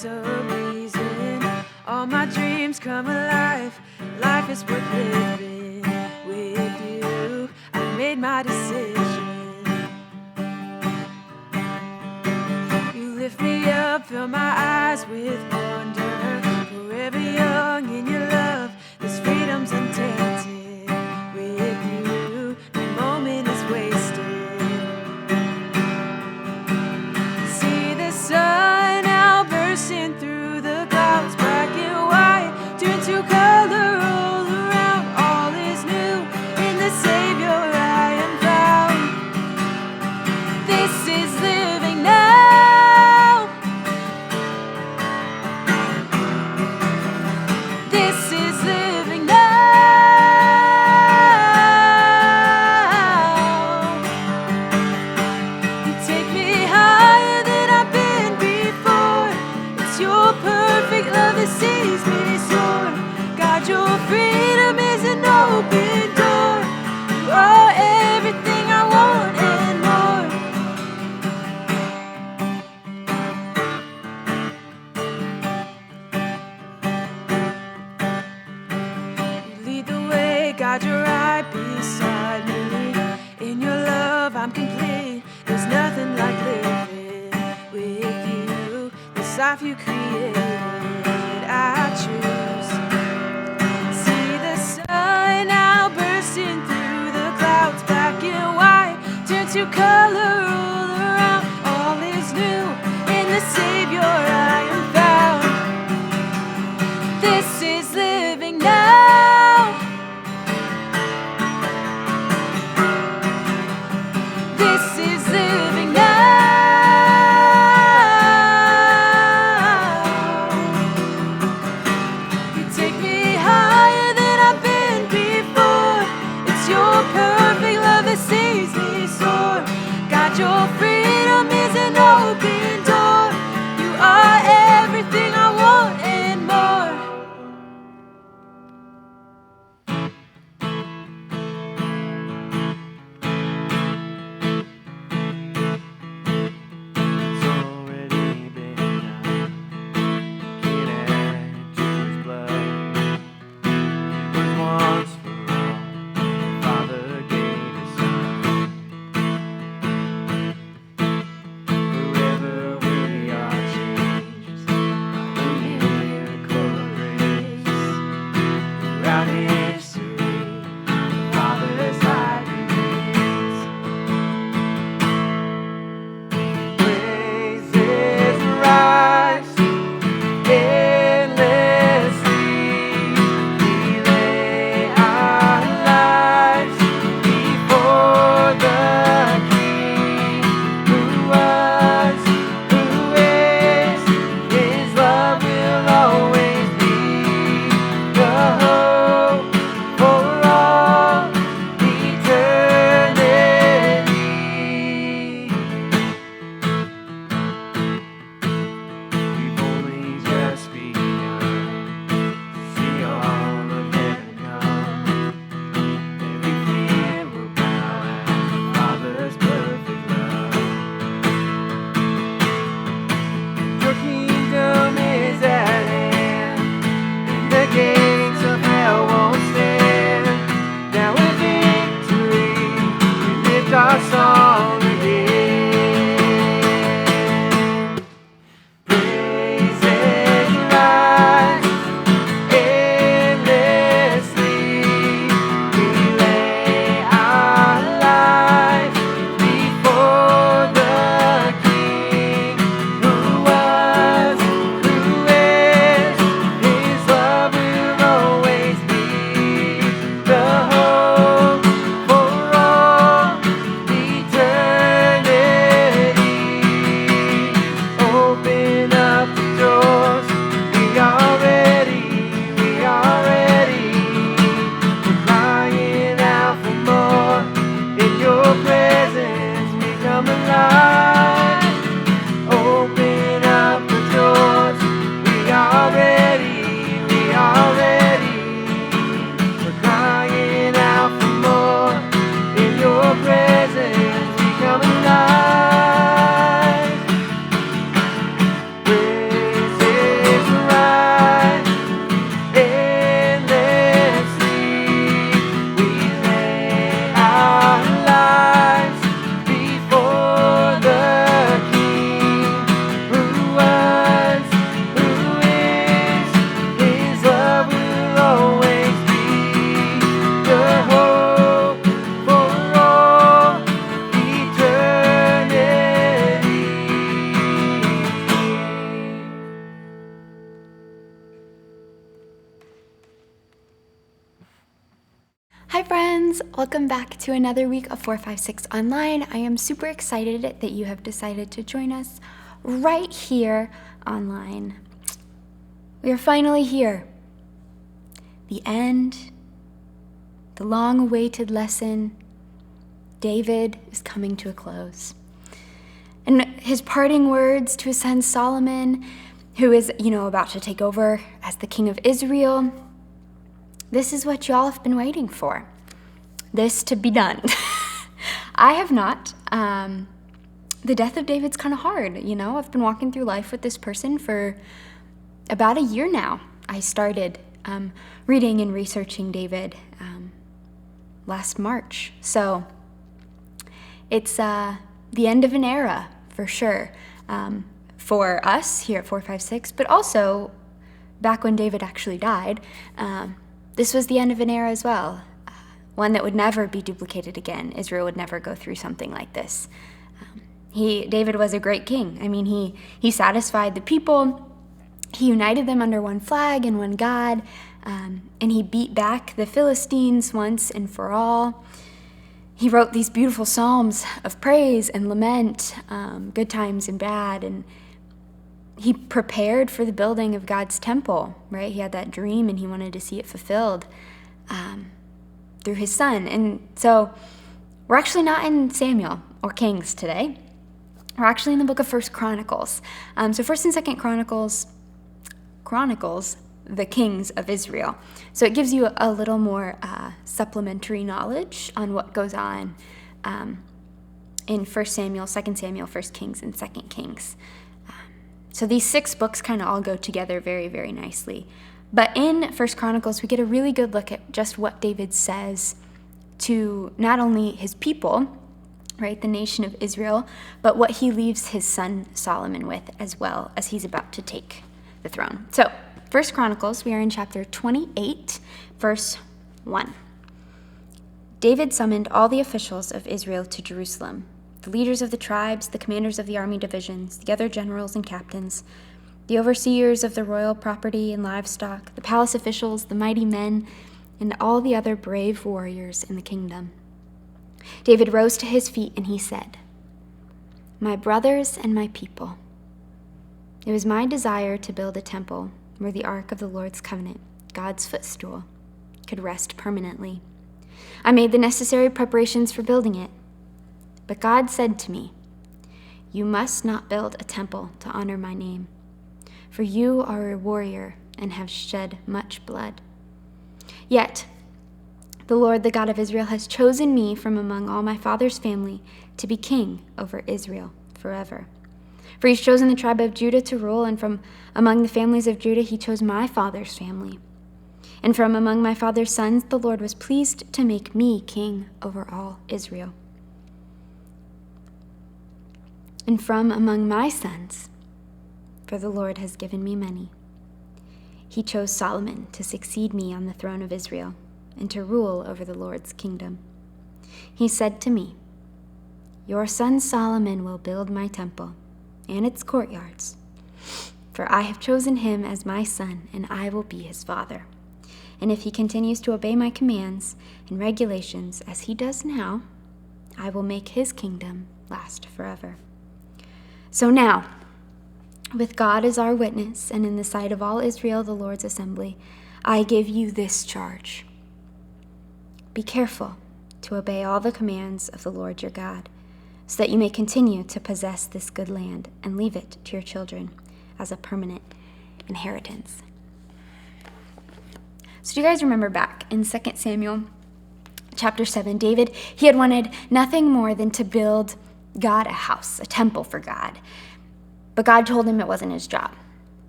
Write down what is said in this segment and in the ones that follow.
a reason. All my dreams come alive. Life is worth living with you. I made my decision. You lift me up, fill my eyes with wonder. Forever young in your love, this freedom's untainted. With you, the moment is wasted. See the sun now bursting through the clouds, black and white, turn to color all around. All is new in the Savior I am found. This is living now. This is living now. You take me higher than I've been before. It's your perfect love that sees me soar. God, your freedom is an open door. You are everything I want and more. You lead the way, God, you're right beside me. In your love, I'm complete. There's nothing like living with you. This life you created, I choose. See the sun now bursting through the clouds, black and white, turn to color all around. All is new in the Savior I am found. This is living now. This is living now. Hi friends, welcome back to another week of 4FIVE6 online. I am super excited that you have decided to join us right here online. We are finally here. The end, the long-awaited lesson. David is coming to a close. And his parting words to his son Solomon, who is, about to take over as the king of Israel. This is what y'all have been waiting for. This to be done. I have not. The death of David's kind of hard, I've been walking through life with this person for about a year now. I started reading and researching David last March. So it's the end of an era, for sure, for us here at 4FIVE6, but also back when David actually died, this was the end of an era as well, one that would never be duplicated again. Israel would never go through something like this. David was a great king. I mean, he satisfied the people, he united them under one flag and one God, and he beat back the Philistines once and for all. He wrote these beautiful psalms of praise and lament, good times and bad, and he prepared for the building of God's temple, right? He had that dream and he wanted to see it fulfilled through his son. And so we're actually not in Samuel or Kings today. We're actually in the book of 1 Chronicles. So 1st and 2nd Chronicles the kings of Israel. So it gives you a little more supplementary knowledge on what goes on in 1 Samuel, 2 Samuel, 1 Kings, and 2 Kings. So these 6 books kind of all go together very, very nicely. But in 1 Chronicles, we get a really good look at just what David says to not only his people, right, the nation of Israel, but what he leaves his son Solomon with as well as he's about to take the throne. So 1 Chronicles, we are in chapter 28, verse 1. David summoned all the officials of Israel to Jerusalem, the leaders of the tribes, the commanders of the army divisions, the other generals and captains, the overseers of the royal property and livestock, the palace officials, the mighty men, and all the other brave warriors in the kingdom. David rose to his feet and he said, "My brothers and my people, it was my desire to build a temple where the ark of the Lord's covenant, God's footstool, could rest permanently. I made the necessary preparations for building it. But God said to me, 'You must not build a temple to honor my name, for you are a warrior and have shed much blood. Yet the Lord, the God of Israel, has chosen me from among all my father's family to be king over Israel forever. For he's chosen the tribe of Judah to rule, and from among the families of Judah he chose my father's family. And from among my father's sons the Lord was pleased to make me king over all Israel. And from among my sons, for the Lord has given me many, he chose Solomon to succeed me on the throne of Israel and to rule over the Lord's kingdom. He said to me, 'Your son Solomon will build my temple and its courtyards, for I have chosen him as my son, and I will be his father. And if he continues to obey my commands and regulations as he does now, I will make his kingdom last forever.' So now, with God as our witness, and in the sight of all Israel, the Lord's assembly, I give you this charge. Be careful to obey all the commands of the Lord your God, so that you may continue to possess this good land and leave it to your children as a permanent inheritance." So do you guys remember back in 2 Samuel chapter 7, David, he had wanted nothing more than to build God a house, a temple for God. But God told him it wasn't his job,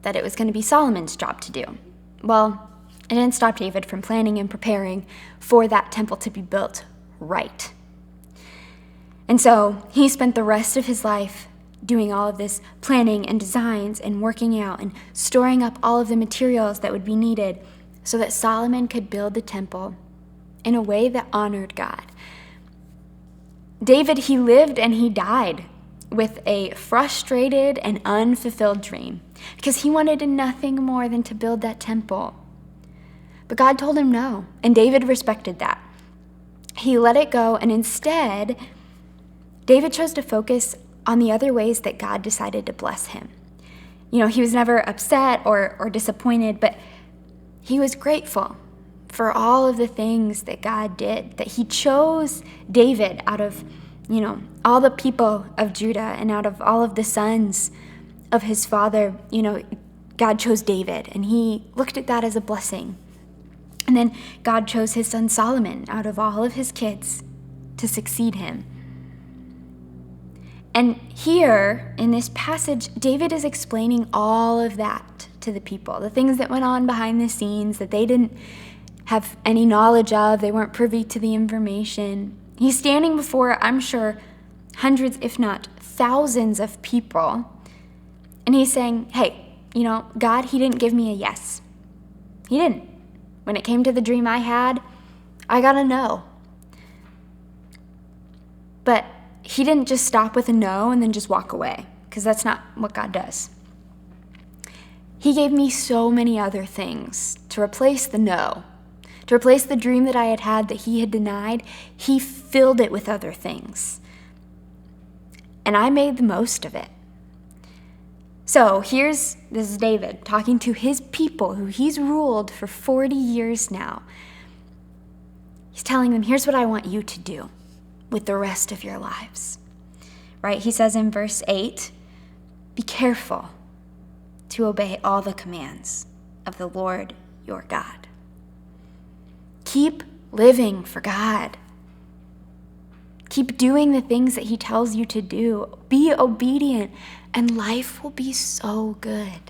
that it was going to be Solomon's job to do. Well, it didn't stop David from planning and preparing for that temple to be built right. And so he spent the rest of his life doing all of this planning and designs and working out and storing up all of the materials that would be needed so that Solomon could build the temple in a way that honored God. David, he lived and he died with a frustrated and unfulfilled dream because he wanted nothing more than to build that temple. But God told him no, and David respected that. he let it go, and instead, David chose to focus on the other ways that God decided to bless him. He was never upset or disappointed, but he was grateful for all of the things that God did, that he chose David out of, all the people of Judah and out of all of the sons of his father. God chose David, and he looked at that as a blessing. And then God chose his son Solomon out of all of his kids to succeed him. And here in this passage, David is explaining all of that to the people, the things that went on behind the scenes that they didn't have any knowledge of. They weren't privy to the information. He's standing before, I'm sure, hundreds, if not thousands of people. And he's saying, hey, God, he didn't give me a yes. He didn't. When it came to the dream I had, I got a no. But he didn't just stop with a no and then just walk away, because that's not what God does. He gave me so many other things to replace the no, to replace the dream that I had had that he had denied. He filled it with other things. And I made the most of it. So this is David talking to his people who he's ruled for 40 years now. He's telling them, here's what I want you to do with the rest of your lives. Right? He says in verse 8, be careful to obey all the commands of the Lord your God. Keep living for God. Keep doing the things that he tells you to do. Be obedient, and life will be so good.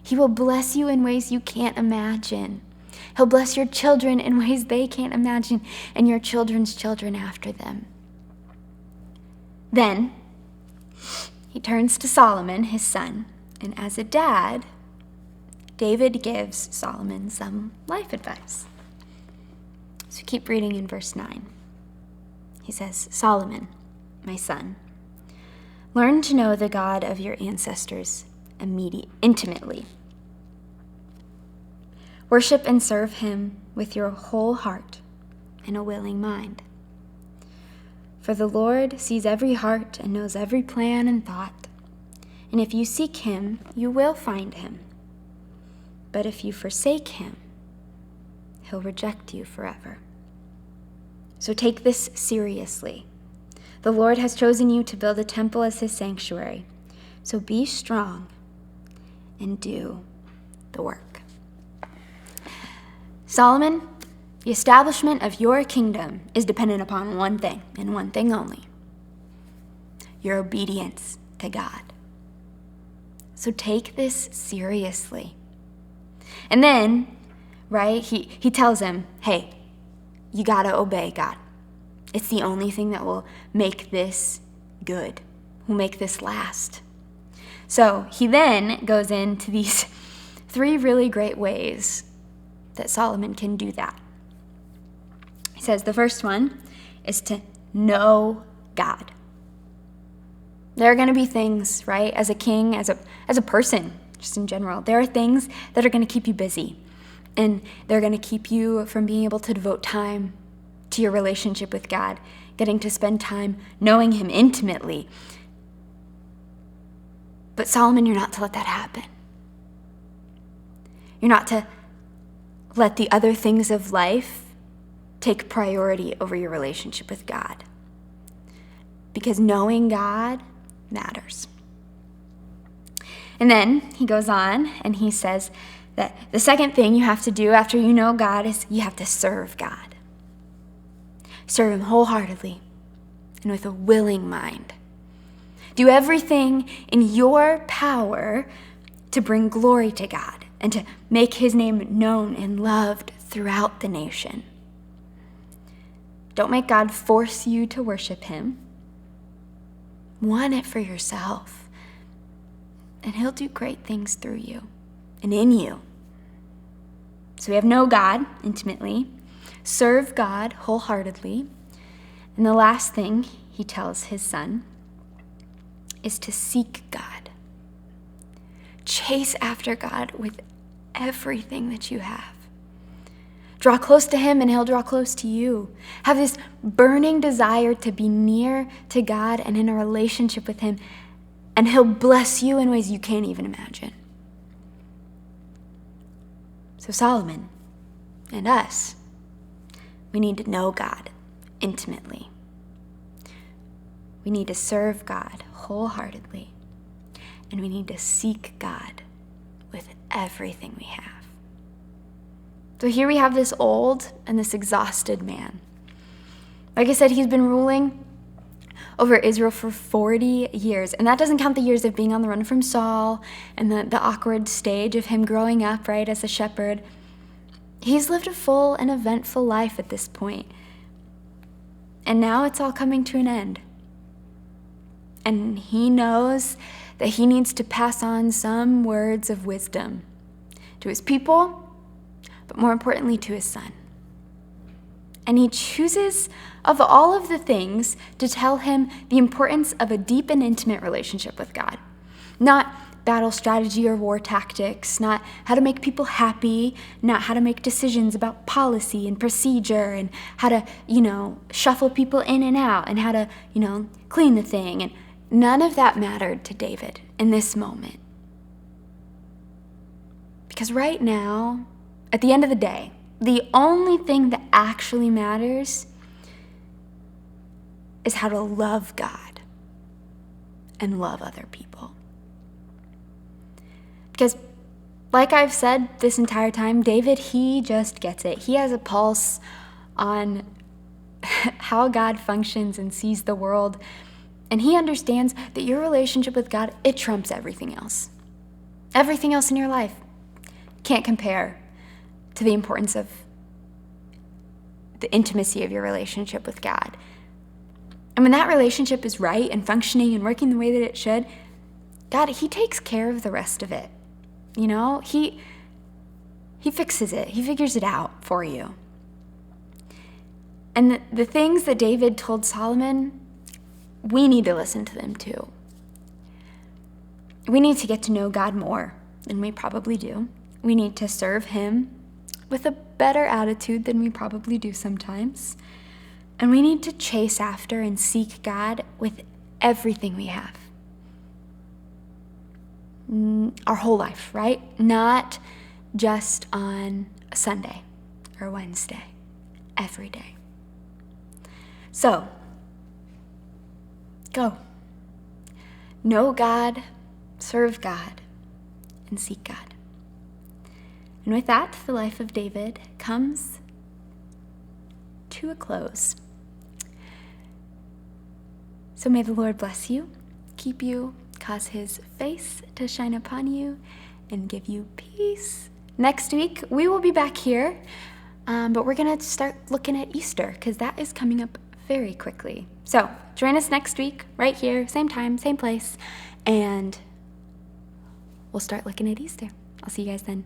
He will bless you in ways you can't imagine. He'll bless your children in ways they can't imagine, and your children's children after them. Then he turns to Solomon, his son, and as a dad, David gives Solomon some life advice. So keep reading in verse 9. He says, Solomon, my son, learn to know the God of your ancestors intimately. Worship and serve him with your whole heart and a willing mind. For the Lord sees every heart and knows every plan and thought. And if you seek him, you will find him. But if you forsake him, he'll reject you forever. So take this seriously. The Lord has chosen you to build a temple as his sanctuary. So be strong and do the work. Solomon, the establishment of your kingdom is dependent upon one thing, and one thing only: your obedience to God. So take this seriously. And then, right, he tells him, hey, you gotta obey God. It's the only thing that will make this good, will make this last. So he then goes into these 3 really great ways that Solomon can do that. He says the first one is to know God. There are going to be things, right, as a king, as a person, just in general, there are things that are going to keep you busy, and they're going to keep you from being able to devote time to your relationship with God, getting to spend time knowing him intimately. But Solomon, you're not to let that happen. You're not to let the other things of life take priority over your relationship with God. Because knowing God matters. And then he goes on and he says that the second thing you have to do after you know God is you have to serve God. Serve him wholeheartedly and with a willing mind. Do everything in your power to bring glory to God and to make his name known and loved throughout the nation. Don't make God force you to worship him. Want it for yourself, and he'll do great things through you and in you. So we have know God intimately, serve God wholeheartedly, and the last thing he tells his son is to seek God. Chase after God with everything that you have. Draw close to him and he'll draw close to you. Have this burning desire to be near to God and in a relationship with him, and he'll bless you in ways you can't even imagine. So Solomon and us, we need to know God intimately. We need to serve God wholeheartedly, and we need to seek God with everything we have. So here we have this old and this exhausted man. Like I said, he's been ruling over Israel for 40 years. And that doesn't count the years of being on the run from Saul and the awkward stage of him growing up, right, as a shepherd. He's lived a full and eventful life at this point. And now it's all coming to an end. And he knows that he needs to pass on some words of wisdom to his people, but more importantly, to his son. And he chooses, of all of the things, to tell him the importance of a deep and intimate relationship with God. Not battle strategy or war tactics, not how to make people happy, not how to make decisions about policy and procedure and how to, shuffle people in and out and how to, clean the thing. And none of that mattered to David in this moment. Because right now, at the end of the day, the only thing that actually matters is how to love God and love other people. Because, like I've said this entire time, David, he just gets it. He has a pulse on how God functions and sees the world. And he understands that your relationship with God, it trumps everything else. Everything else in your life can't compare to the importance of the intimacy of your relationship with God. And when that relationship is right and functioning and working the way that it should, God, he takes care of the rest of it. He fixes it. He figures it out for you. And the things that David told Solomon, we need to listen to them too. We need to get to know God more than we probably do. We need to serve him with a better attitude than we probably do sometimes. And we need to chase after and seek God with everything we have. Our whole life, right? Not just on a Sunday or Wednesday, every day. So, go. Know God, serve God, and seek God. And with that, the life of David comes to a close. So may the Lord bless you, keep you, cause his face to shine upon you, and give you peace. Next week, we will be back here, but we're going to start looking at Easter, because that is coming up very quickly. So join us next week, right here, same time, same place, and we'll start looking at Easter. I'll see you guys then.